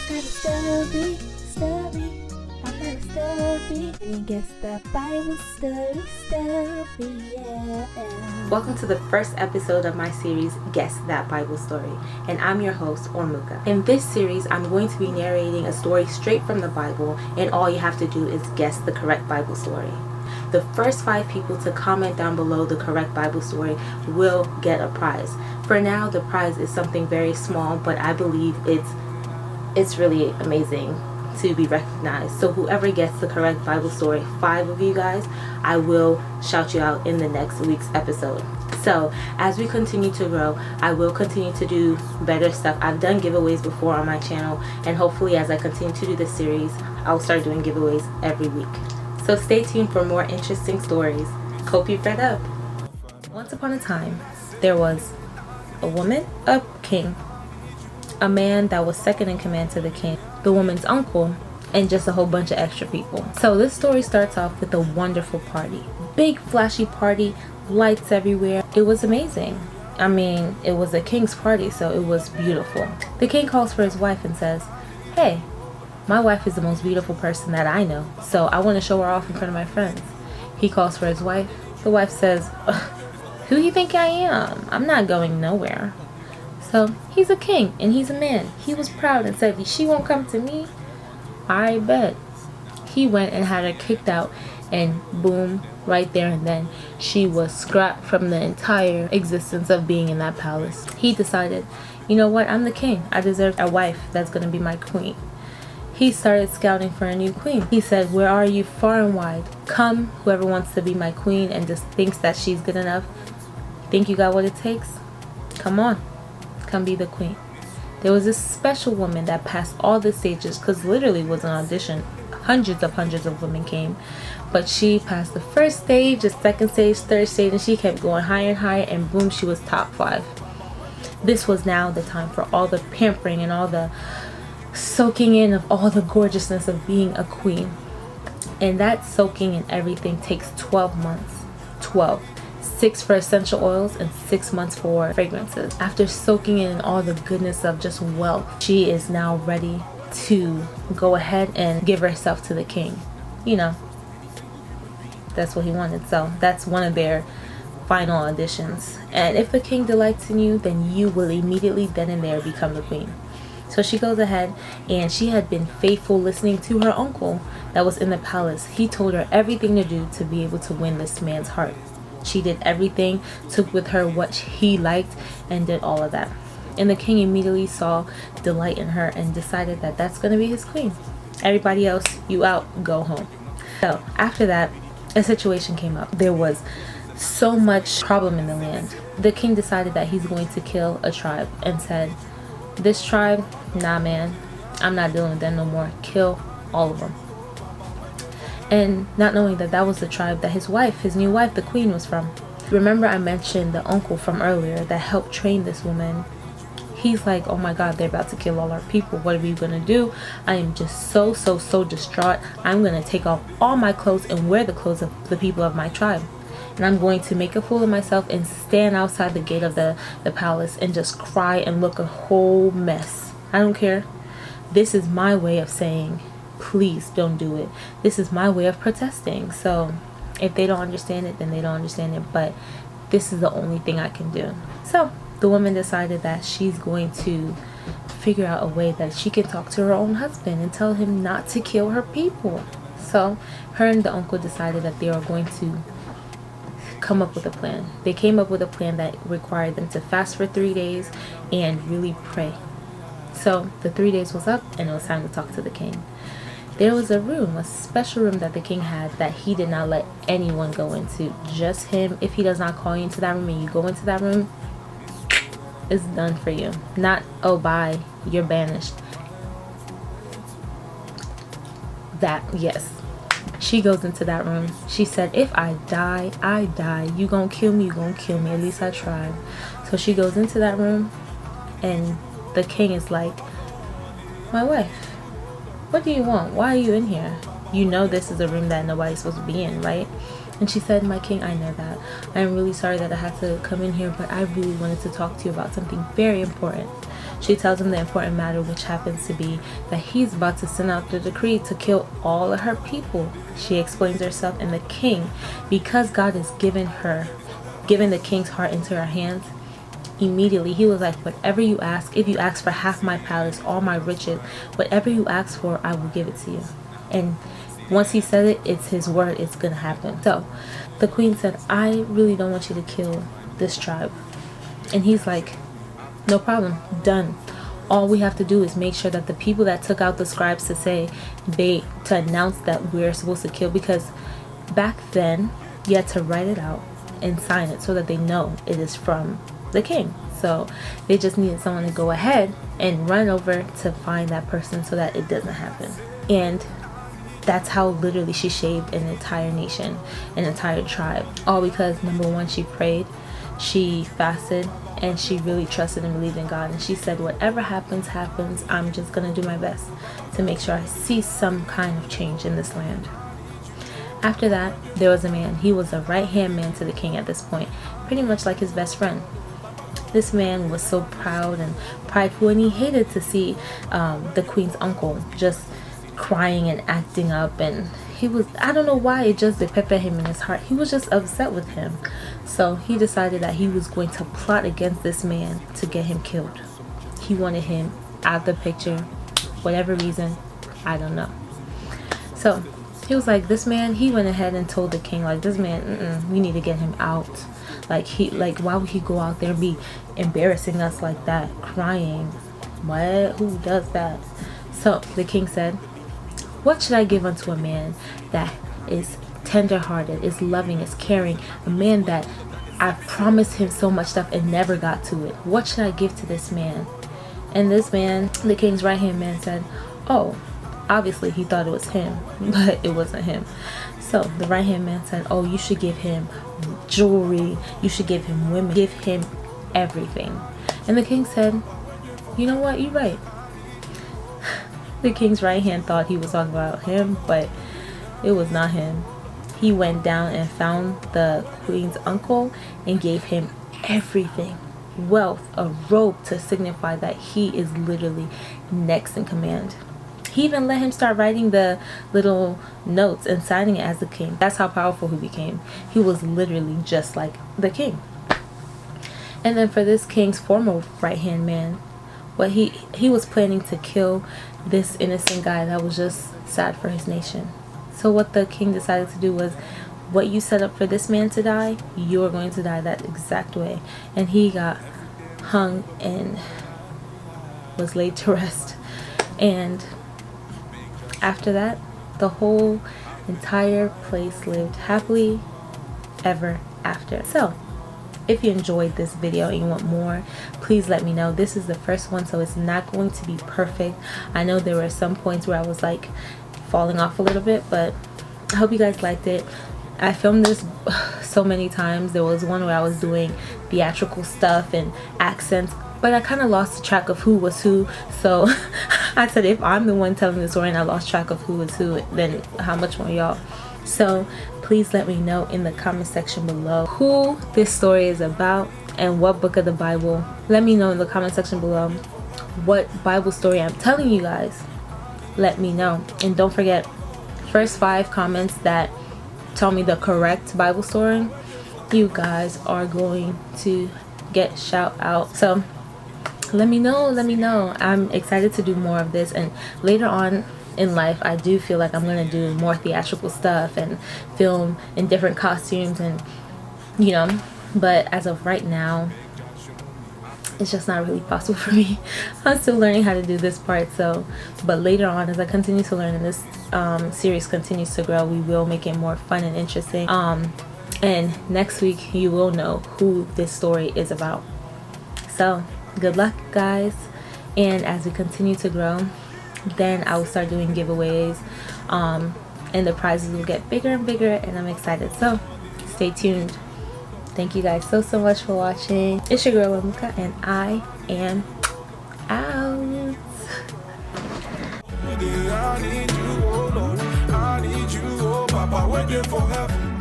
And you guess the Bible story, yeah. Welcome to the first episode of my series, Guess That Bible Story, and I'm your host, Ormuka. In this series, I'm going to be narrating a story straight from the Bible, and all you have to do is guess the correct Bible story. The first 5 people to comment down below the correct Bible story will get a prize. For now, the prize is something very small, but I believe it's really amazing to be recognized. So whoever gets the correct Bible story, 5 of you guys, I will shout you out in the next week's episode. So as we continue to grow, I will continue to do better stuff. I've done giveaways before on my channel, and hopefully as I continue to do this series, I'll start doing giveaways every week. So stay tuned for more interesting stories. Hope you've read up. Once upon a time, there was a woman, a king, a man that was second in command to the king, the woman's uncle, and just a whole bunch of extra people. So this story starts off with a wonderful party. Big flashy party, lights everywhere. It was amazing. I mean, it was a king's party, so it was beautiful. The king calls for his wife and says, "Hey, my wife is the most beautiful person that I know, so I want to show her off in front of my friends." He calls for his wife. The wife says, "Who do you think I am? I'm not going nowhere." So he's a king and he's a man. He was proud and said, "She won't come to me." I bet. He went and had her kicked out, and boom, right there and then, she was scrapped from the entire existence of being in that palace. He decided, you know what, I'm the king. I deserve a wife that's going to be my queen. He started scouting for a new queen. He said, "Where are you, far and wide? Come, whoever wants to be my queen and just thinks that she's good enough. Think you got what it takes? Come on. Come be the queen." There was this special woman that passed all the stages, because literally it was an audition. Hundreds of women came, but she passed the first stage, the second stage, third stage, and she kept going higher and higher, and boom, she was top 5. This was now the time for all the pampering and all the soaking in of all the gorgeousness of being a queen. And that soaking and everything takes 12 months. 12. 6 for essential oils and 6 months for fragrances. After soaking in all the goodness of just wealth, she is now ready to go ahead and give herself to the king. You know, that's what he wanted. So that's one of their final auditions. And if the king delights in you, then you will immediately then and there become the queen. So she goes ahead, and she had been faithful listening to her uncle that was in the palace. He told her everything to do to be able to win this man's heart. She did everything, took with her what he liked, and did all of that. And the king immediately saw delight in her and decided that that's going to be his queen. Everybody else, you out, go home. So after that, a situation came up. There was so much problem in the land. The king decided that he's going to kill a tribe and said, "This tribe, nah man, I'm not dealing with them no more. Kill all of them." And not knowing that that was the tribe that his wife, his new wife, the queen, was from. Remember I mentioned the uncle from earlier that helped train this woman. He's like, "Oh my God, they're about to kill all our people. What are we gonna do? I am just so distraught. I'm gonna take off all my clothes and wear the clothes of the people of my tribe. And I'm going to make a fool of myself and stand outside the gate of the palace and just cry and look a whole mess. I don't care. This is my way of saying, please don't do it. This is my way of protesting. So if they don't understand it, then they don't understand it. But this is the only thing I can do." So the woman decided that she's going to figure out a way that she can talk to her own husband and tell him not to kill her people. So her and the uncle decided that they are going to come up with a plan. They came up with a plan that required them to fast for 3 days and really pray. So the 3 days was up, and it was time to talk to the king. There was a room, a special room that the king had that he did not let anyone go into. Just him. If he does not call you into that room and you go into that room, it's done for you. Not, "Oh, bye, you're banished." That, yes. She goes into that room. She said, "If I die, I die. You gonna kill me, you gonna kill me. At least I tried." So she goes into that room, and the king is like, "My wife, what do you want? Why are you in here? You know this is a room that nobody's supposed to be in, right?" And she said, "My king, I know that. I am really sorry that I had to come in here, but I really wanted to talk to you about something very important." She tells him the important matter, which happens to be that he's about to send out the decree to kill all of her people. She explains herself, and the king, because God has given the king's heart into her hands, immediately he was like, whatever you ask, if you ask for half my palace, all my riches, whatever you ask for, I will give it to you. And once he said it, it's his word, it's gonna happen. So the queen said, I really don't want you to kill this tribe. And he's like, no problem, done. All we have to do is make sure that the people that took out the scribes to announce that we're supposed to kill, because back then you had to write it out and sign it so that they know it is from the king. So they just needed someone to go ahead and run over to find that person so that it doesn't happen. And that's how literally she shaved an entire nation, an entire tribe, all because number one, she prayed, she fasted, and she really trusted and believed in God. And she said, whatever happens, I'm just gonna do my best to make sure I see some kind of change in this land. After that, there was a man. He was a right-hand man to the king at this point, pretty much like his best friend. This man was so proud and prideful, and he hated to see the queen's uncle just crying and acting up, and he was, I don't know why, it just peppered him in his heart. He was just upset with him. So he decided that he was going to plot against this man to get him killed. He wanted him out of the picture, whatever reason, I don't know. So he was like, this man, he went ahead and told the king, like, this man, we need to get him out. Like, why would he go out there and be embarrassing us like that, crying? What? Who does that? So the king said, what should I give unto a man that is tender-hearted, is loving, is caring, a man that I promised him so much stuff and never got to it? What should I give to this man? And this man, the king's right-hand man, said, oh, obviously he thought it was him, but it wasn't him. So the right-hand man said, oh, you should give him jewelry, you should give him women, give him everything. And the king said, you know what, you're right. The king's right hand thought he was talking about him, but it was not him. He went down and found the queen's uncle and gave him everything. Wealth, a robe to signify that he is literally next in command. He even let him start writing the little notes and signing it as the king. That's how powerful he became. He was literally just like the king. And then for this king's former right-hand man, what he was planning to kill this innocent guy that was just sad for his nation. So what the king decided to do was, what you set up for this man to die, you're going to die that exact way. And he got hung and was laid to rest. And after that, the whole entire place lived happily ever after. So if you enjoyed this video and you want more, please let me know. This is the first one, so it's not going to be perfect. I know there were some points where I was like falling off a little bit, but I hope you guys liked it. I filmed this so many times. There was one where I was doing theatrical stuff and accents, but I kind of lost track of who was who. So I said, if I'm the one telling the story and I lost track of who is who, then how much more y'all? So please let me know in the comment section below who this story is about and what book of the Bible. Let me know in the comment section below what Bible story I'm telling you guys. Let me know. And don't forget, first 5 comments that tell me the correct Bible story, you guys are going to get shout out. So let me know. I'm excited to do more of this, and later on in life I do feel like I'm gonna do more theatrical stuff and film in different costumes, and you know, but as of right now it's just not really possible for me. I'm still learning how to do this part. So but later on, as I continue to learn and this series continues to grow, we will make it more fun and interesting. And next week you will know who this story is about. So good luck, guys, and as we continue to grow, then I will start doing giveaways, and the prizes will get bigger and bigger, and I'm excited. So stay tuned. Thank you guys so much for watching. It's your girl Ormuka, and I am out. I need you, oh Lord. I need you, oh Papa, waiting for heaven.